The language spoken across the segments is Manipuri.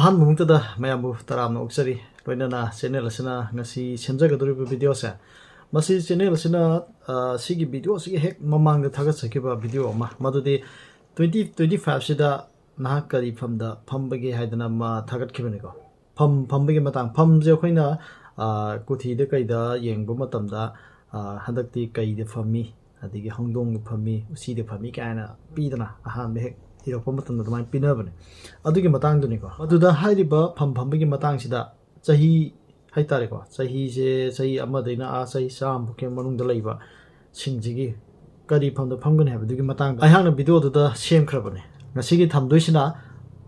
अहम मुक्तदा मयामु तराम उक्सरी लोइनना चैनल असना ngasi semjagadoriba video se masi channel asina sigi video sigi hek mamang da thagat sakiba video ma madudi 2025 sida nah kari phamda phambage haidana ma thagat khibani ko phambage matang pham je khoina kuthi de kaida yengbu matamda handakti kaide phami adigi hongdong phami usi de phami kaina pidana ahan me hek हिरोप मतन दमाइन पिनबने अदुगी मतंग दुनिको अदुदा हाइरिबा फमबगी मतंग सिदा चही हाइतारेको चही जे चही अमदैना आ चही साम बुके मनुंग द लैबा सिंजिगी करी फमद फमगने हाबदुगी मतंग आहांग वीडियो दुदा सेम खरबने ngasiगी थमदोइसिना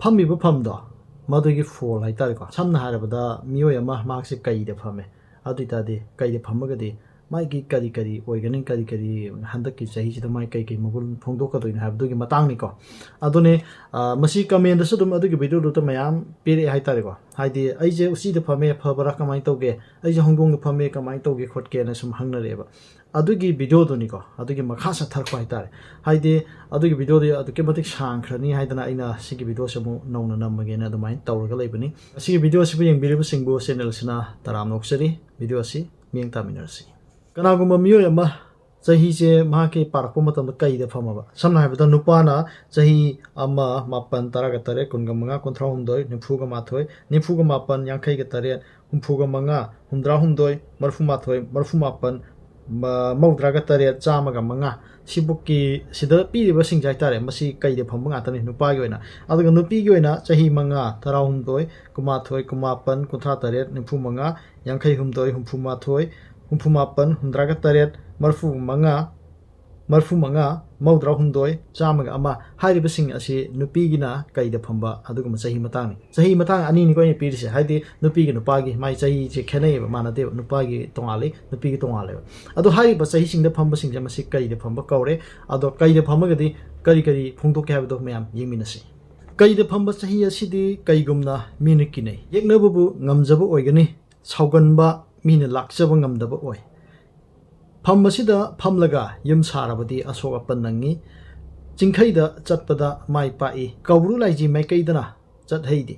फमिबो फमदो मदुगी फोल हाइतारेको समना हारबदा मियोय अमा मार्क्स कईदे फमे अदुइतादे कईदे फमगदे माइकी करी करी ओइगनि करी करी हंदकी सही सिदा माइ कई कई मगुल फोंदोकदोइन हाबदुगी मतंगनिको अदुने मसी कमेंट दसु दुम अदुगी वीडियो दुत मयाम पेरे हाइतारेको हाइदे अइजे उसीदे फमे फबरा कमाइ तौगे अइजे हंगोंग फमे कमाइ तौगे खोटके न सुम हंगनरेबा अदुगी वीडियो दुनिको अदुगी मखासा थरको हाइतारे हाइदे अदुगी वीडियो दे अदुके मतिक सांख्रनी हाइदना आइना सिगी वीडियो सम नौना नमगे न दुमाइन तौरगा लेबनी सिगी वीडियो सिबु यंबिरिबु सिंगबु चैनल सिना तराम नोक्सरी वीडियो सि मियंग तामिनरसि कनागुम्बा मियोय अमा चही से माके पारकपो मतम कईदे फमबा समना हाबदा नुपाना चही अमा मापन तरागा तरे कुनगा मंगा कुंथ्रा हुमदोय निफुगा माथोय निफुगा मापन यांखैगा तरे हुमफुगा मंगा हुमद्रा हुमदोय मरफु माथोय मरफु मापन मौद्रागा तरे चामगा मंगा सिबुकी सिदा पीरिबा सिंजाय तारे मसी कईदे फमबा गातने नुपागी ओइना अदुगा नुपीगी ओइना चही मंगा तरा हुमदोय कुमाथोय कुमापन कुंथ्रा तरे निफु मंगा यांखै हुमदोय हुमफु माथोय हुमफु मापन हुमद्रागा तरेट मरफु मंगा मौद्रा हुमदोय चामगा अमा हाइरिबसिंग असि नुपीगिना कईदा फंबा अदुगुम चही मतांग अनि नि कोइ पीरिसे हाइदि नुपीगी नुपागी माइ चही जे खेनैबा मानदे नुपागी तोंगाले नुपीगी तोंगाले अदु हाइरिबा चही सिंगदा फंबा सिंग मसि कईदा फंबा कौरे अदो कईदा फंबगदि करी करी फोंदोके हाबदो मयाम येंमिनसि कईदा फंबा चही असिदि कईगुमना मिनि किनै येकनबबु ngamjaba ओइगनि सावगनबा मीना लाक्चबा ngamdaba ओइ फम असिदा फमलगा यम सारबदि अशोक अपन नंगी चिंखैदा चटपदा माइ पाई कौरु लाइजी मैकैदना चटहैदि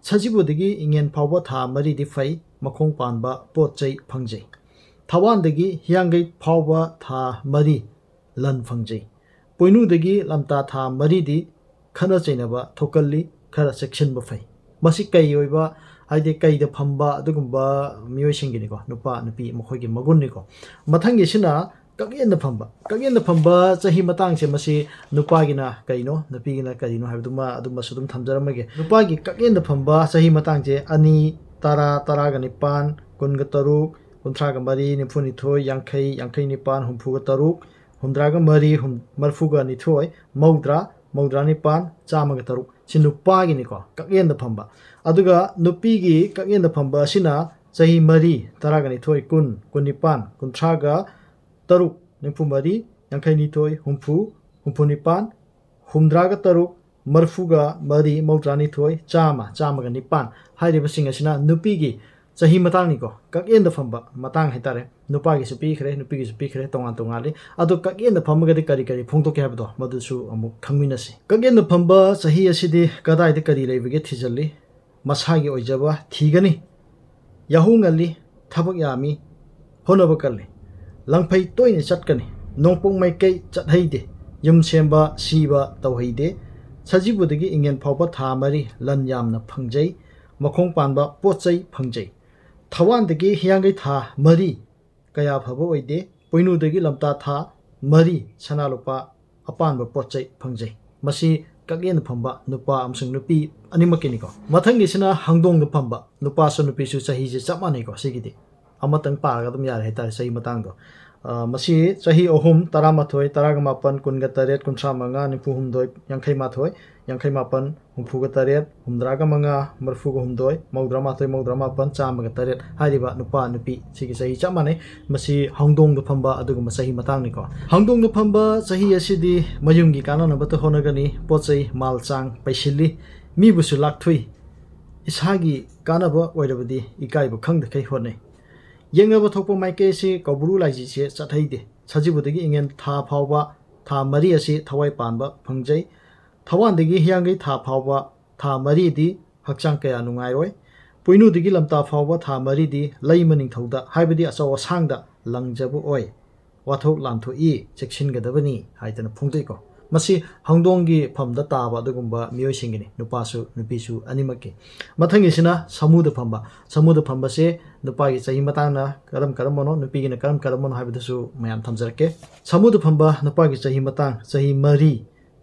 सजिबुदगी इंगेन फावबा था मरिदि फै मखोंग पानबा पोचै फंगजै थवानदगी हियांगै फावबा था मरि लन फंगजै पोइनुदगी लमता था मरिदि खना चैनबा थोकल्ली खरा सेक्शनबा फै मसि कै ओइबा हाइदे कईदा फंबा अदुगुम्बा मियोइसिंगिनिको नुपा नुपी मखोइगी मगुननिको मथंगिसिना कगेंदा फंबा चही मतांगसे मसि नुपागिना कइनो नुपीगिना करिनो हाबदुमा अदुमा सुदुम थमजरमगे नुपागी कगेंदा फंबा चही मतांगसे अनि तारा तारागा निपान कुनगा तरुक कुंथ्रागा मरी निफुनिथोय यांखै यांखै निपान हुमफुगा तरुक हुमद्रागा मरी मरफुगा निथोय मौद्रा निपान चामगा तरुक सि नुपागिनिको कगेंदा फंबा अदुगा नुपीगी कगेंदा फंबा सिना चही मरी तरागा निथोय कुन कुनिपान कुंथ्रागा तरुक निफु मरी यांखै निथोय हुमफु निपान हुमद्रागा तरुक मरफुगा मरी मौद्रा निथोय चामगा निपान हाइरिबसिंग असिना नुपीगी चही मतांगनिको कगेंदा फंबा मतांग हाइतारे नुपागिसु पीखरे तोंगाले अदु कगेंदा फंबगदि करी करी फोंदोके हाबदो मदुसु अमुक खंगमिनसि कगेंदा फंबा चही असिदि कदाइदि करी लेबगे थिजल्ली मसागी ओइजबा थीगनी याहुंगली थबक यामी होनब कल्ले लंगफै तोइने चटकनी नोंपोंग माइकै चटहैदे युम सेंबा सीबा तौहैदे सजिबुदगी इंगेन फावबा था मरी लन यामना फंगजै मखोंग पानबा पोचै फंगजै थवानदगी हियांगै था मरी कया फबो ओइदे पोइनुदगी लमता था मरी सनालुपा अपानबा पोचै फंगजै मसी कगेंदा फंबा नुपा अमसुंग नुपी अनिमकिनिको मथंगिसिना हंगदोंग फंबा नुपा सु नुपी सु चही जे चमानेको सिगिदि अमतंग पारगा दम यार हेता सही मतांगदो मसी चही अहुम तरामाथोय तरागा मापन कुनगा तरेट कुंथ्रा मंगा निफु हुमदोय यांखै माथोय यांखै मापन हुमफुगा तरेट हुमद्रागा मंगा मरफुगा हुमदोय मौद्रा माथोय मौद्रा मापन चामगा तरेट हारिबा नुपा नुपी सिगी सही चमाने मसी हंगदोंग फंबा अदुगुम सही मतांगनिको हंगदोंग फंबा सही असिदि मयुंगी काननबत होनगनी पोचै मालचांग पैसिल्ली मीबुसु लाक्थुई इसागी कानबा ओइरबदि इकाइबु खंगदखै होनै येंगबा थोपो माइकेसि कौबुरु लाइजी से चथैदे सजिबुदगी इंगेन था फावबा था मरी असि थवाई पानबा फंगजै थवानदगी हियांगै था फावबा था मरीदि hakchang kaya nungairoi poinudigi lamta phawba tha maridi leima ningthauda haibadi achaw asangda langjabu oi wathok lanthoi cheksingadabani haidana phungdei ko masi hangdonggi phamda taba adugumba miyoi singini nupasu nupisu animakki mathangi sina samuda phamba se nupagi chahi matangna karam mono nupigi na karam mono haibadasu mayam thamjarke samuda phamba nupagi chahi matang chahi mari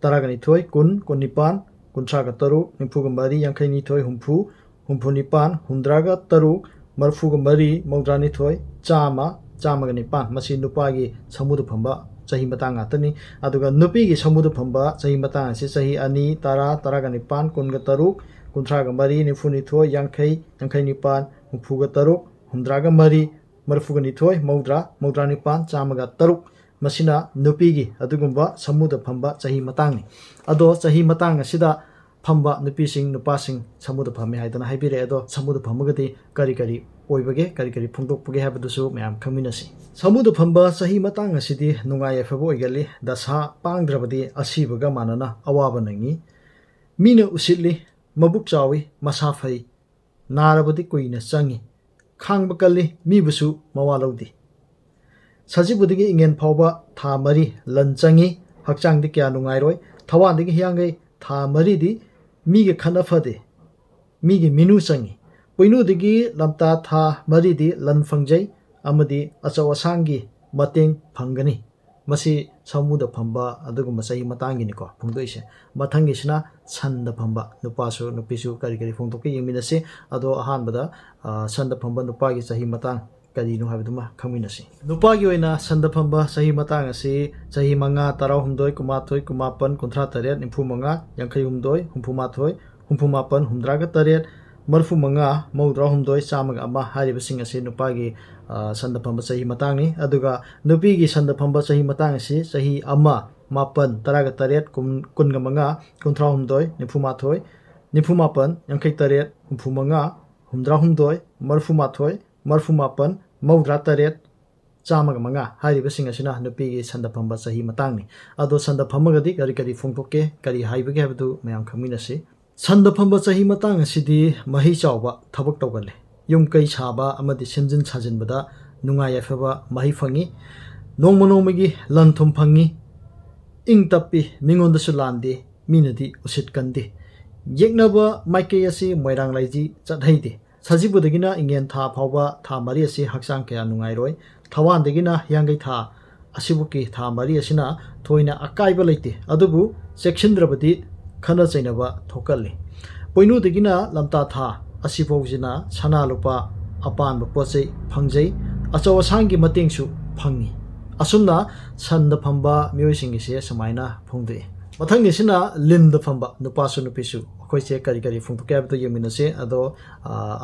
taragani thoi kun nipan kunthraga taru nimfuga mari yankaini thoi humfu nipan humdraga taru marfuga mari maudrani thoi chamaga nipan masi nupagi samuda phamba chahi matang atani aduga nupigi samuda phamba chahi matang ase chahi ani taraga nipan kunga taruk kunthraga mari nifuni thoi yankai nipan humfuga taruk humdraga mari marfuga ni thoi maudra nipan chamaga taruk masina nupigi adugumba samuda phamba chahi matang ni ado chahi matang asida phamba nupising nupasing samuda phame haidana haibire ado samuda phamagati kari oibage kari phungdokpage habadusu mayam khaminasi samuda phamba chahi matang asidi nungai afabo oigali dasa pangdrabadi asibaga manana awaba nangi mina usitli mabuk chawi masa phai narabadi koina changi khangba kalli mibusu mawalodi sajibudigi ingen phawba tha mari lanchangi hakchangdi kya nungairoi thawandigi hiangai tha mari di mige khana phade mige minu changi poinudigi lamta tha mari di lan fangjai amadi achaw asangi mateng phangani masi samuda phamba adugum chahi matangi ni ko phungdoise mathangi sina sanda phamba nupasu nupisu kari phungdoke yeminase ado ahan bada sanda phamba nupagi chahi matang kari no habduma khaminasi nupagi oina sanda phamba chahi matang ase chahi manga tarau humdoi kumathoi kumapan kunthra taret nimfu manga yankai humdoi humfu mapan humdraga taret marfu manga maudra humdoi chamaga ama hariba sing ase nupagi sanda phamba chahi matang ni aduga nupigi sanda phamba chahi matang ase chahi ama mapan taraga taret kunga manga kunthra humdoi nimfu mapan yankai taret humfu manga humdra humdoi marfu mapan maudra taret chamaga manga hariba sing asina nupigi sanda phamba chahi matang ni ado sanda phamagadi kari phungthoke kari haibage habdu mayam khaminasi sanda phamba chahi matang asidi mahi chawba thabak tawgale yum kai chaba amadi senjin sajinbada nungai afaba mahi phangi nongmagi lanthum phangi ing tappi mingondasu lande minadi usit kandi yeknaba maike asi moirang laiji chathaide sajibudagina ingen tha phawba tha mari asi hakchang kaya nungairoi thawandagina yangai tha asibuki tha mari asina thoina akaiba leite adubu sectiondrabadi khana chainaba thokalli poinudagina lamta tha asifawjina sana lupa apanba pochei phangjai achaw asangi matengsu phangi asumna sanda phamba myoising ise samaina phungde mathang isina linda phamba nupasu nupisu khoise kari phungtuke abto yeminase ado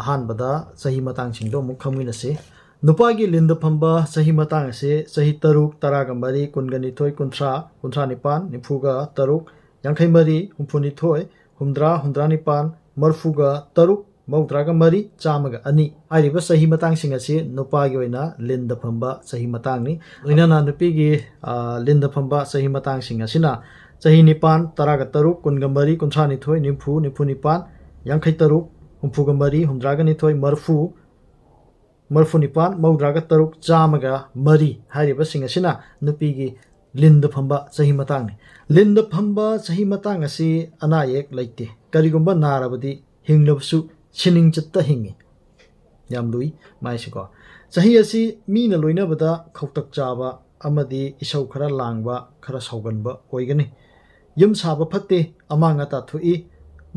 ahan bada chahi matang singdo mukhaminase nupagi linda phamba chahi matang ase chahi taruk taraga mari kungani thoi kunthra nipan nifuga taruk yankai mari humfuni thoi humdra nipan marfuga taruk maudraga mari chamaga ani ariba chahi matang sing ase nupagi oina linda phamba chahi matang ni loinana nupigi linda phamba chahi matang sing asina chahi nipan taraga taruk kunga mari kunthra ni thoi nimfu nipan yankai taruk humfuga mari humdraga ni thoi marfu nipan maudraga taruk chamaga mari hariba sing asina nupigi linda phamba chahi matang ni linda phamba chahi matang ase anayek laite karigumba narabadi hinglabsu sining chatta hingi yamlui maisiko chahi asi mina loinabada khautak chaba amadi isau khara langba khara sauganba oigani yum saba phatte amanga ta thui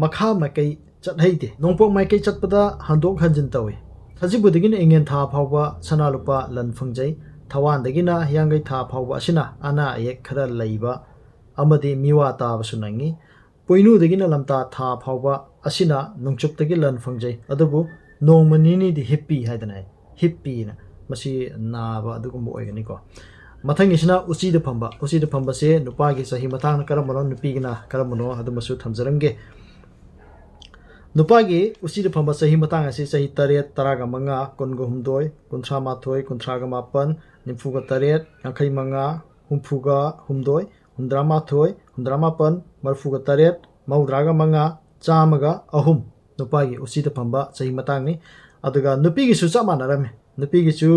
makha makai chathaide nongpok makai chatpada handok hanjin tawi sajibudagina ingen tha phawba sanalupa lan phangjai thawandagina yangai tha phawba asina ana ayek khara leiba amadi miwa taba sunangi poinudagina lamta tha phawba asina nongchuptagi lan phangjai adubu nongmanini di hippi na masi naba adugum oigani ko mathang isina usida phamba se nupagi chahi matang karamano nupigina karamano adumasu thamjaramge nupagi usida phamba chahi matang ase chahi taret taraga manga kunga humdoi kunthra mathoi kunthraga mapan nimfuga taret yankai manga humfuga humdoi humdra mathoi humdra mapan marfuga taret maudraga manga chamaga ahum नुपागी उसी फंबा सही मतंगनी अदुगा नुपीगिसु चप मानरमे नुपीगिसु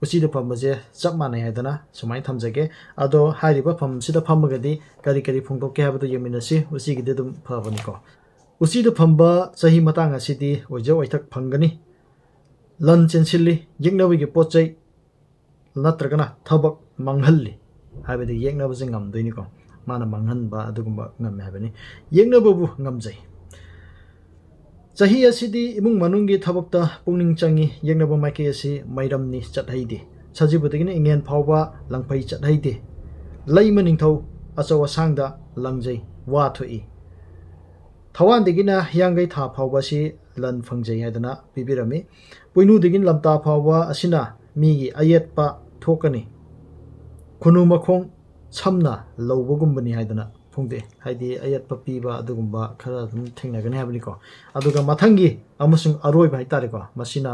उसी फंबसे चप माने हैदना सुमाय थमजगे अदो हारिबा फमसिदा फमगदी करी करी फोंदोके हाबदो यमिनसी उसीगिदे दुम फबनिको उसी फंबा सही मतंग असिदी ओइजे ओइथक फंगनी लन चेंसिली यिंगनबगी पोचै नत्रगना थबक मंगहल्ली हाबदि येंगनबजे ngamदोइनिको माना मंगहनबा अदुगुंबा ngam हाबनि येंगनबबु ngamजै चाही असिदी इमुंग मनुंगी थबकता पुंगनिंग चंगी येंगनबा माइके असि मैरमनि चटहैदि सजिबुदगिनि इंगेन फावबा लंगफै चटहैदि लैम निंगथौ अचौ असांगदा लंगजै वा थोइ थवानदिगिना हियांगै था फावबासि लन फंगजै हादना पिबिरमि पुइनुदिगिन लमता फावबा असिना मीगी अयेतपा थोकनी खुनु मखोंग छमना लौबगुंबनी हादना फुंगदे हाइदि अयेतपा पीबा अदुगुंबा खरा दुम थेंगनगनि हाबनिको अदुगा मथंगी अमसुंग अरोय भाई तारेको मसिना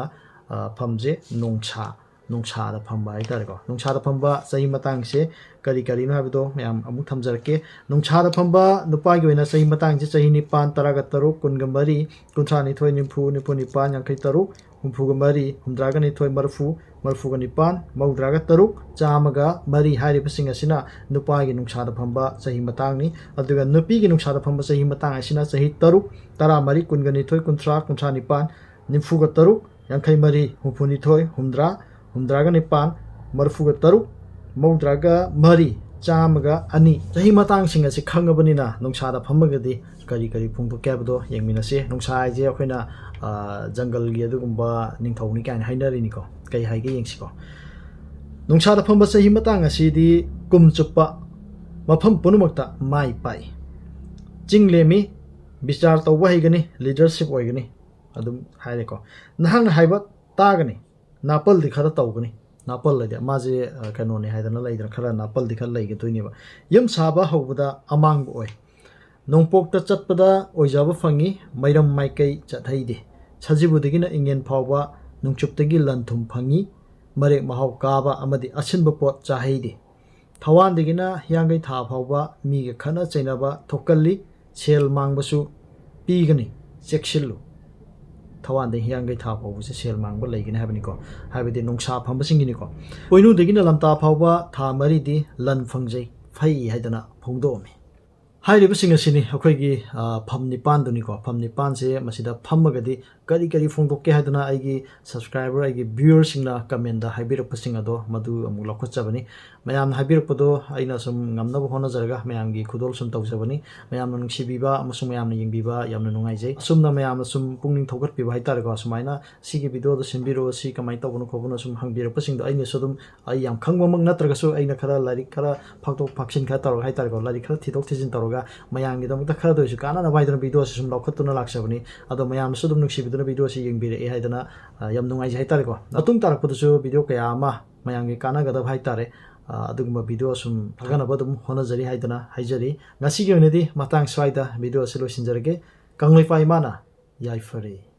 फमजे नोंगसा फंबा हाई तारेको नोंगसा फंबा सही मतंगसे करी करी नो हाबदो मयाम अमुक थमजरके नोंगसा फंबा नुपागी ओइना सही मतंगसे सही निपान तरागा तरुक कुनगमरी कुंथ्रा निथोय निफु निफु निपान यांखै तरुक हुमफुगा मरी हुमद्रागा निथोय मरफु मरफुगा निपान मौद्रागा तरुक चामगा मरी हारिबसिंग असिना नुपागी नोंगसा फंबा सही मतंगनी अदुगा नुपीगी नोंगसा फंबा सही मतंग असिना सही तरुक तरा मरी कुनगा निथोय कुंथ्रा कुंथ्रा निपान निफुगा तरुक यांखै मरी हुमफु निथोय हुमद्रा हुमद्रागा निपान मरफुगा तरुक मौद्रागा मरी चामगा अनि सही मतंगसिंग असि खंगबनिना नोंगसा फमगदी करी करी फोंदोके हाबदो येंगमिनसे नोंगसा हाइजे अखोइना जंगल गी अदुगुंबा निंगथौनि काइन हाइनरिनिको कई हाइगे येंगसिको नोंगसा फंबा सही मतंग असिदी कुमचुप्पा मफम पुनुमक्ता माइ पाइ चिंगलेमी विचार तौबा हैगनी लीडरशिप ओइगनी अदुम हाइरेको नहांग हाइबा तागनी नापल दि खरा तौगनी नापल लैदे माजे कनोने हाइदना लैदना खरा नापल दि खरा लैगे तोइनेबा यम साबा हौबदा अमांग ओइ नोंपोक्ता चटपदा ओइजाबा फंगी मैरम माइकै चथैदे सजिबुदगिना इंगेन फावबा नुंगचुप्तगी लनथुम फंगी मरे महाव काबा अमदि असिनबा पोट चाहैदे थवानदगिना हियांगै था फावबा मीगे खना चैनाबा थोकल्ली सेल मांगबसु पीगनी चेक्सिल्लु थवानदे हियांगै था फावबसे सेल मांगबा लैगनि हाबनिको हाबदि नोंगसा फंबसिंगिनिको पोइनुदगिना लमता फावबा था मरिदि लन फंगजै फै हाइदना फोंदोमि हाइरिबसिंग असिनि अखोइगी फम निपानदुनिको फम निपानसे मसिदा फमगदी करी करी फोंदोके हाइदना आइगी सब्सक्राइबर आइगी व्यूअर्सिंगना कमेंट हाइबिरपसिंग अदो मदु अमु लखोचबनी मयाम हाइबिरपदो आइना सम ngamnaba honajaraga mayamgi khudol sum tawjabani mayamna nungsibiba amasung mayamna yengbiba yamna nungaijai asumna mayamna sum pungning thogratpiba haitarego sumaina sigi video do simbiro si kamai tawbono khobona sum hangbirapasing do aina sodum ai yam khangwamang natraga su aina khara larik khara phaktok phaksin kha tarog haitarego larik khara thidok thijin taroga mayamgi damta khara doisu kana na baidona video sum laukhatuna laksabani ado mayamna sodum nuksibiduna video si yengbire e haidana yam nungaijai haitarego atung tarakpodusu video kaya ama mayamgi kana gadab haitare अदुगुम्बा वीडियो सुम फगनबदुम होनजरी हाइदना हाइजरी ngasi gi onedi matang swaida video silo sinjarage kanglai pai mana yai fare